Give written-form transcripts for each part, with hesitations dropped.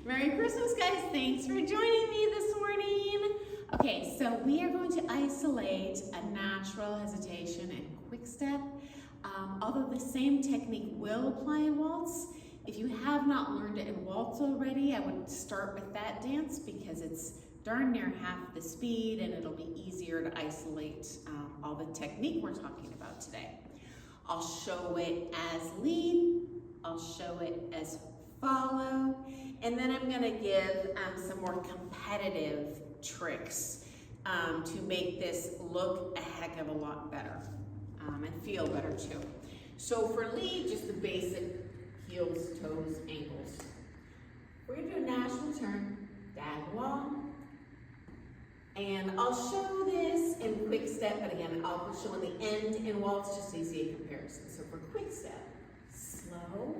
Merry Christmas, guys. Thanks for joining me this morning. Okay, so we are going to isolate a natural hesitation and quick step. Although the same technique will apply in waltz, if you have not learned it in waltz already, I would start with that dance because it's darn near half the speed and it'll be easier to isolate all the technique we're talking about today. I'll show it as lead, I'll show it as follow, and then I'm gonna give some more competitive tricks to make this look a heck of a lot better and feel better too. So for lead, just the basic heels, toes, ankles. We're gonna do a national turn, dag wall, and I'll show this in quick step, but again, I'll show in the end in waltz just so you see a comparison. So for quick step, slow,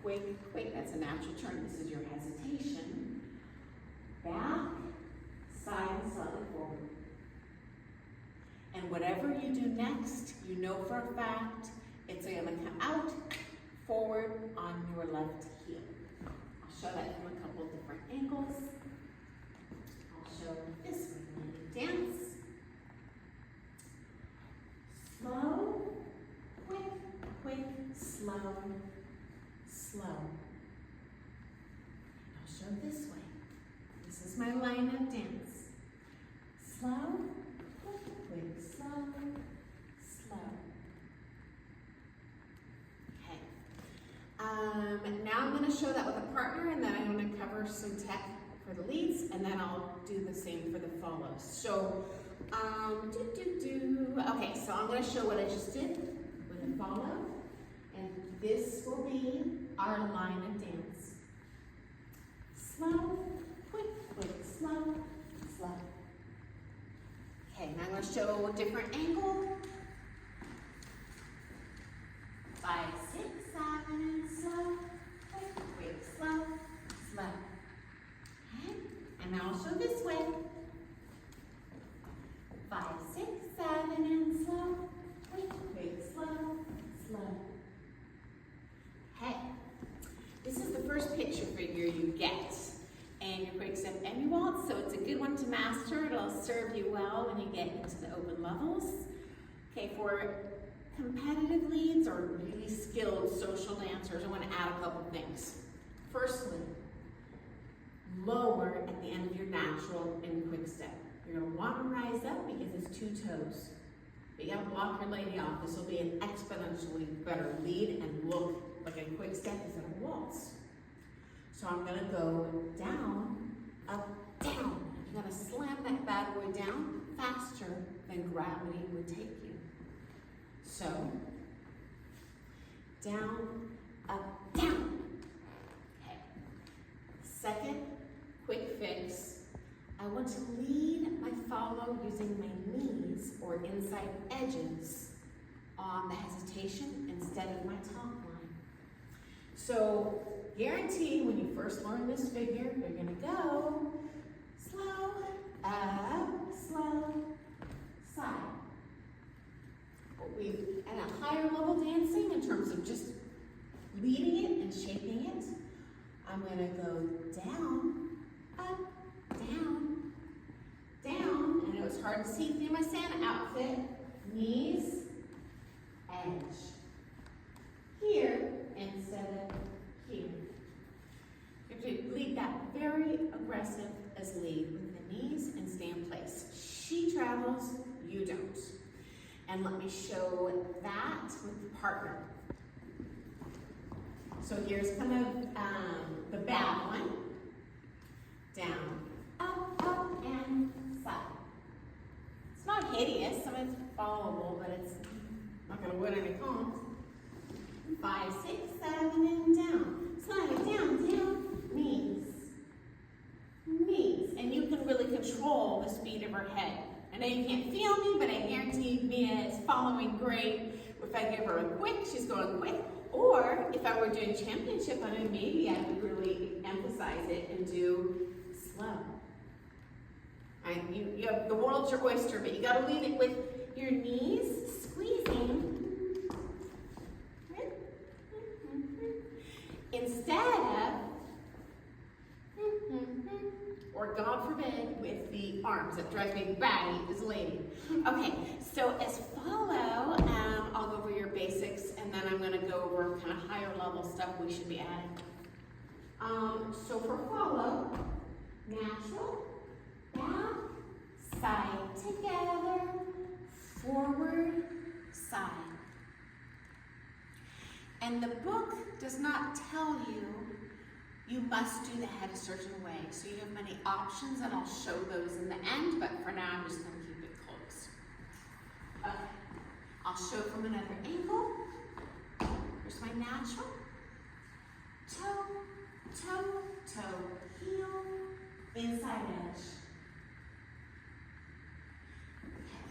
quick, quick, that's a natural turn. This is your hesitation. Back, side, and slightly forward. And whatever you do next, you know for a fact, it's gonna come out, forward on your left heel. I'll show that from a couple of different angles. I'll show this one, dance. Slow, quick, quick, slow, slow. I'll show this way. This is my line of dance. Slow, quick, quick, slow, slow. Okay. Now I'm going to show that with a partner, and then I'm going to cover some tech for the leads, and then I'll do the same for the follows. So, okay, so I'm going to show what I just did with a follow, and this will be our line of dance. Slow, quick, quick, slow, slow. Okay, now I'm going to show a different angle. 5, 6, 7, and slow, quick, quick, slow, slow. Okay, and now I'll show this way. 5, 6, 7, and slow, quick, quick, slow, slow. Okay, this is the first picture figure you get in your quick step and your waltz, so it's a good one to master. It'll serve you well when you get into the open levels. Okay, for competitive leads or really skilled social dancers, I want to add a couple things. Firstly, lower at the end of your natural and quick step. You're going to want to rise up because it's 2 toes. But you got to block your lady off. This will be an exponentially better lead and look like a quick step instead of a waltz. So I'm going to go down, up, down. You're going to slam that bad boy down faster than gravity would take you. So, down, up, down. Okay. Second, quick fix. I want to lead my follow using my knees or inside edges on the hesitation instead of my top line. So, guarantee when you first learn this figure, you're going to go slow, up, slow, side. We've at a higher level dancing in terms of just leading it and shaping it. I'm going to go down, up, down, down. And it was hard to see through my Santa outfit. Knees, edge. Here instead of here. You have to lead that very aggressive as lead with the knees and stay in place. She travels, you don't. And let me show that with the partner. So here's kind of the bad one. Down, up, and side. It's not hideous, I mean, it's followable, but it's not going to win any comps. 5, 6, 7, and down. Slide it down, down, knees. Knees. And you can really control the speed of her head. I know you can't feel me, but I guarantee Mia is following great. If I give her a quick, she's going quick. Or if I were doing championship, I mean, maybe I would really emphasize it and do slow. You have the world's your oyster, but you got to lead it with your knees squeezing. Instead of God forbid, with the arms. That drives me batty as a lady. Okay, so as follow, I'll go over your basics, and then I'm gonna go over kind of higher level stuff we should be adding. So for follow, natural, back, side together, forward, side. And the book does not tell you must do the head a certain way. So you have many options, and I'll show those in the end, but for now I'm just going to keep it close. Okay, I'll show from another angle. Here's my natural. Toe, toe, toe, heel, inside edge. Okay.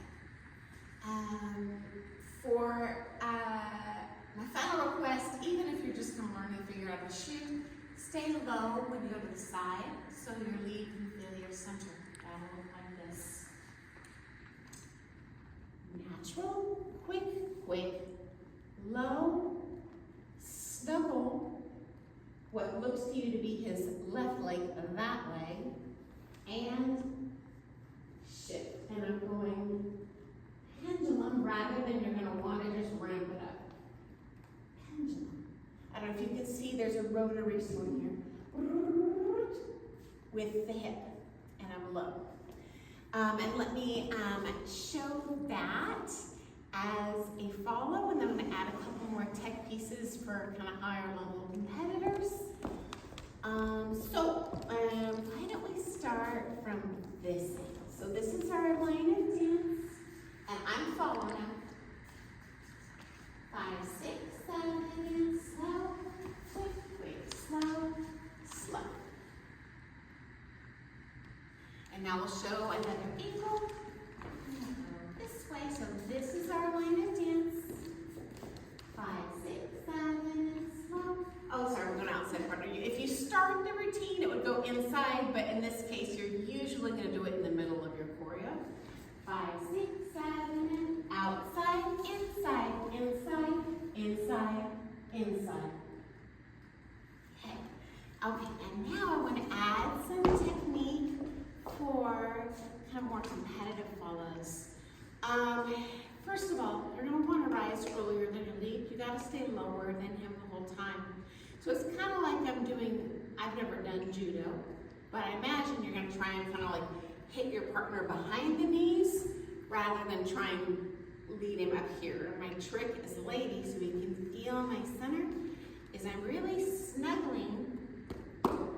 For my final request, even if you're just going to learn and figure out how to shoot, stay low when you go to the side so your lead can feel your center. That'll look like this. Natural, quick, quick, low, snuggle what looks to you to be his left leg that way, and shift. And I'm going pendulum rather than you're going to want to just ramp it up. Pendulum. I don't know if you can see there's a rotary swing here with the hip, and I'm low. And let me show that as a follow, and then I'm going to add a couple more tech pieces for kind of higher level competitors. Why don't we start from this angle? So this is our line of dance, and I'm following now. 5, 6, 7, slow, quick, quick, slow, slow. And now we'll show another angle. This way, so this is our line of dance. 5, 6, 7, slow. Oh, sorry, we're going outside partner. If you start the routine, it would go inside, but in this case, you're usually going to do it in the middle of your choreo. 5, 6, 7, outside, inside, inside, inside, inside. Okay. Okay, and now I want to add some technique for kind of more competitive follows. First of all, you're going to want to rise earlier than your lead. You got to stay lower than him the whole time. So it's kind of like I've never done judo, but I imagine you're going to try and kind of like hit your partner behind the knees rather than try and lead him up here. My trick as a lady, so we can feel my center, is I'm really snuggling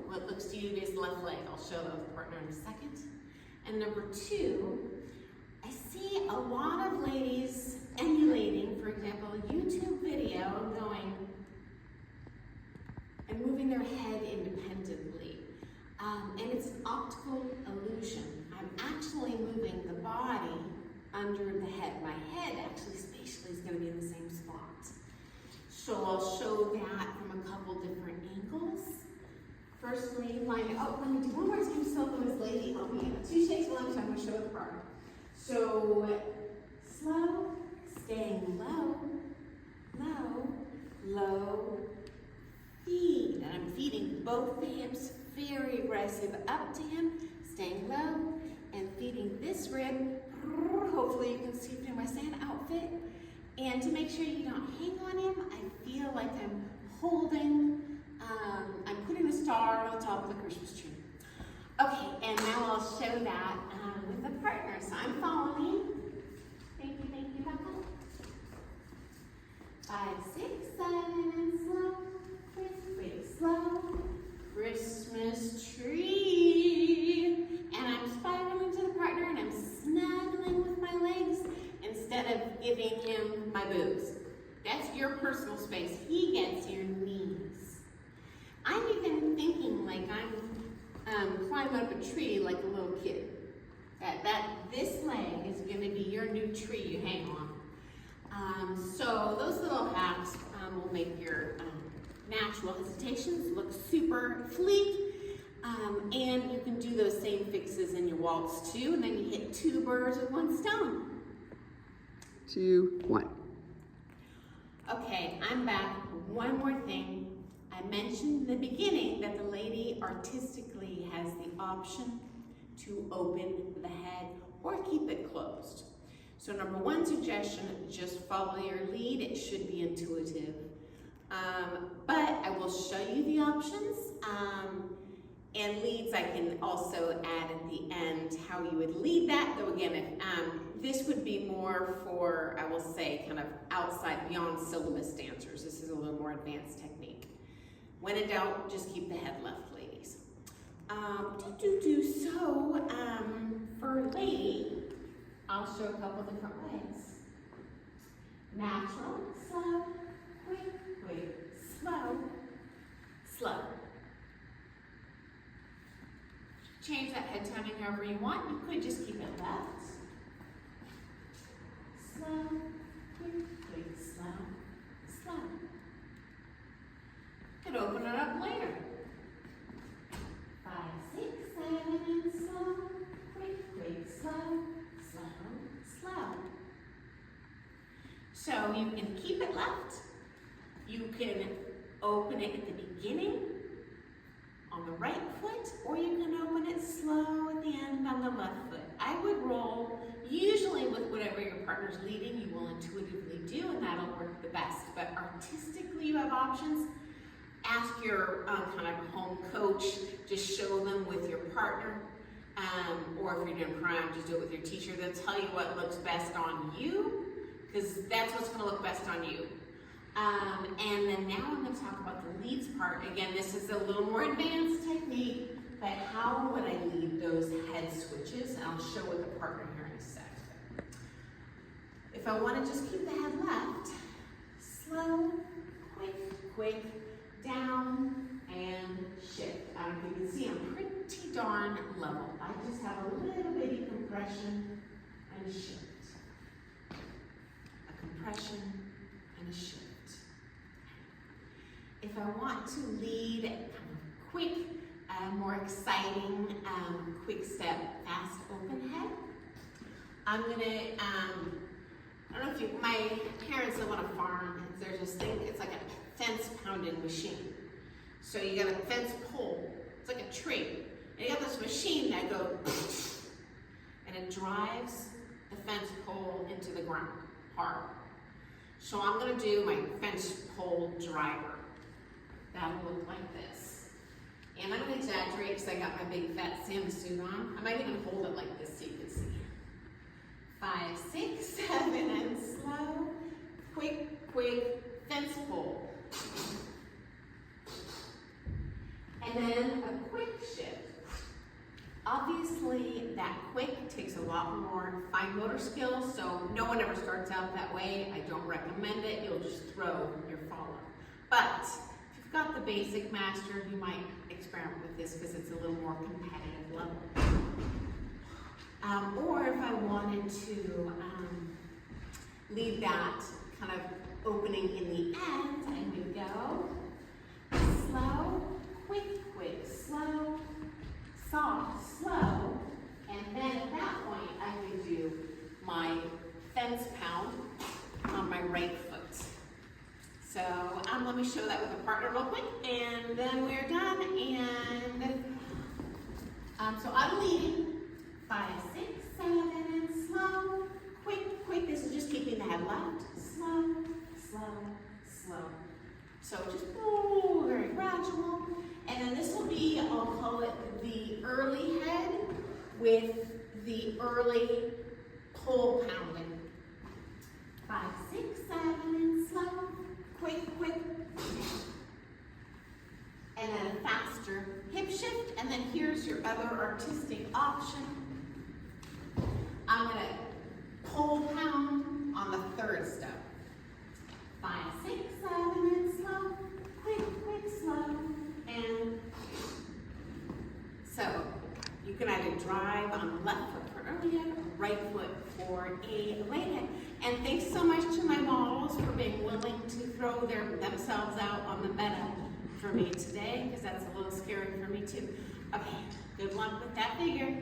what looks to you to be his left leg. I'll show that with the partner in a second. And number 2, I see a lot of ladies emulating, for example, a YouTube video going and moving their head independently. And it's an optical illusion. I'm actually moving the body under the head. My head actually spatially is going to be in the same spot. So I'll show that from a couple different angles. Firstly, let me do one more time solo as lady. I'll be 2 shakes one time. I'm going to show it the partner. So slow, staying low, low, low, feed. And I'm feeding both the hips very aggressive up to him, staying low, and feeding this rib. Hopefully you can see through my sand outfit. And to make sure you don't hang on him, I feel like I'm holding, I'm putting a star on top of the Christmas tree. Okay, and now I'll show that with the partner. So I'm following. Thank you, Becca. 5, 6, 7, and slow, quick, slow. Christmas tree. And I'm spiraling to the partner, and I'm snuggling with my legs instead of giving him my boobs. That's your personal space. He gets your knees. I'm even thinking like I'm climbing up a tree like a little kid. This leg is going to be your new tree you hang on. So those little hacks will make your natural hesitations look super fleek. And you can do those same fixes in your waltz too, and then you hit 2 birds with 1 stone. 2, 1. Okay, I'm back. One more thing. I mentioned in the beginning that the lady artistically has the option to open the head or keep it closed. So number one suggestion, just follow your lead. It should be intuitive. But I will show you the options. And leads I can also add at the end how you would lead that, though again, if, this would be more for, I will say, kind of outside, beyond syllabus dancers. This is a little more advanced technique. When in doubt, just keep the head left, ladies. So, for lady, I'll show a couple different ways. Natural, slow, quick, quick, slow, slow. Change that head timing however you want. You could just keep it left. Slow, quick, quick, slow, slow. Could open it up later. 5, 6, 7, and slow, quick, quick, slow, slow, slow. So you can keep it left. You can open it at the beginning on the right foot, or you can open it slow at the end on the left foot. I would roll, usually with whatever your partner's leading, you will intuitively do, and that'll work the best. But artistically, you have options. Ask your kind of home coach, just show them with your partner, or if you're doing crime, just do it with your teacher. They'll tell you what looks best on you, because that's what's going to look best on you. And then now I'm going to talk about the leads part. Again, this is a little more advanced technique, but how would I lead those head switches? And I'll show with the partner here in a sec. If I want to just keep the head left, slow, quick, quick, down, and shift. I don't know if you can see, I'm pretty darn level. I just have a little bitty compression and a shift. A compression and a shift. If I want to lead kind of quick, more exciting, quick step, fast open head, I'm gonna, I don't know if you, my parents live on a farm, there's this thing, it's like a fence pounding machine. So you got a fence pole, it's like a tree, and you got this machine that goes, and it drives the fence pole into the ground, hard. So I'm gonna do my fence pole driver. That'll look like this. And I'm going to exaggerate because I got my big fat Sam suit on. I might even hold it like this so you can see. 5, 6, 7, and slow. Quick, quick, fence pole. And then a quick shift. Obviously, that quick takes a lot more fine motor skills, so no one ever starts out that way. I don't recommend it. You'll just throw your follow. But got the basic master, you might experiment with this because it's a little more competitive level. Or if I wanted to lead that kind of opening in the end, I would go slow, quick, quick, slow, soft, slow, and then at that point I would do my fence pound on my right foot. So let me show that with a partner real quick, and then we're done. And so I'm leading 5, 6, 7, and slow, quick, quick. This is just keeping the head left. Slow, slow, slow. So just very gradual. And then this will be, I'll call it the early head with the early pole pounding. 5, 6, 7, and slow. Quick, quick, and then a faster hip shift, and then here's your other artistic option. I'm going to pole pound on the third step. 5, 6, 7, and slow, quick, quick, slow, and so you can either drive on the left foot for early head or right foot for a late head. And thanks so much to my models for being willing to throw themselves out on the meta for me today, because that's a little scary for me too. Okay, good luck with that figure.